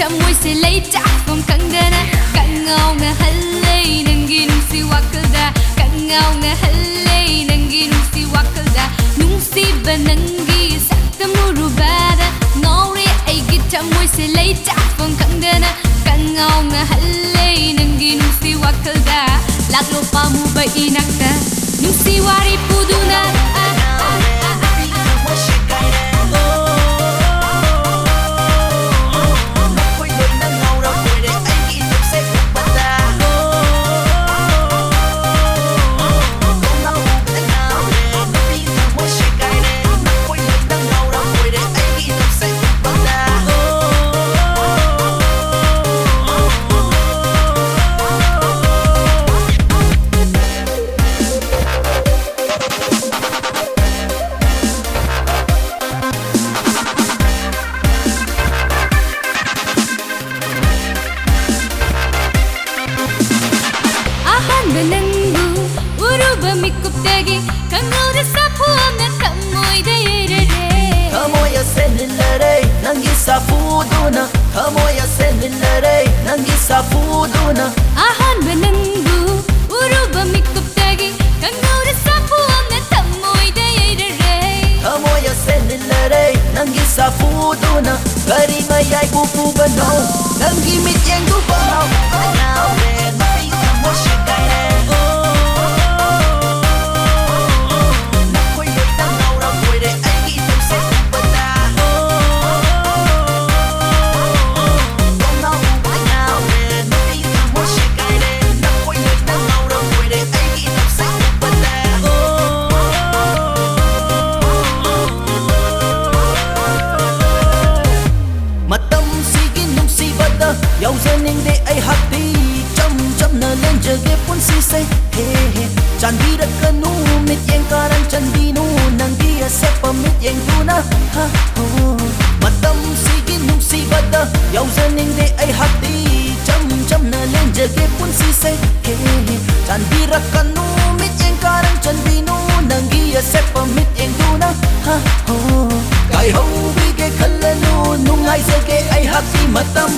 모이세 레이자 봄 강가나 강가오가 할래 난기 눈시 와클다 강가오가 할래 난기 눈시 와클다 눈시바 난기 sakta murubada ngori aigi moise leita 봄 강가나 강가오가 할래 난기 눈시 와클다 laklo pamu ba inakta 눈시 와리 pudu나 Benenggu uruba mikuptagi kangoda sapuamna kamoidere kamoya senilere nangi sapuduna kamoya senilere nangi sapuduna ahan benenggu uruba mikuptagi kangoda sapuamna kamoidere kamoya senilere nangi sapuduna karima yai bubu bano nangi mityengu bano yauzaning de ai hati cham na len jage pun si say he he chandi rak kanu mit yang karan chandi nu nang dia sepa mit yang tuna ha ho matam sigin nung si bada yauzaning de ai hati cham na len jage pun si say he he chandi rak kanu mit yang karan chandi nu nang dia sepa mit yang tuna ha ho kai ho bi ke khalanu nung ai jage ai hati matam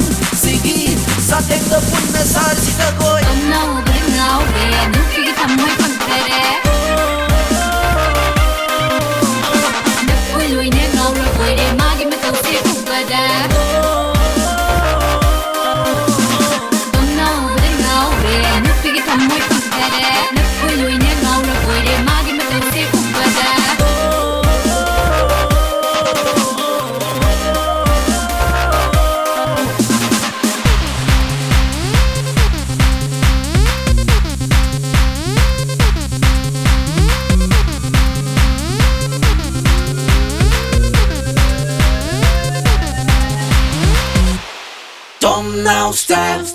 sige sa tek da punna sar sita koi nau bringau de nuki thammai pantere nakoi lui ne ngau ra koi de magi ma tau se kubada nau bringau de nuki thammai pantere nakoi lui ne ngau ra koi de magi ma tau se kubada Tom now style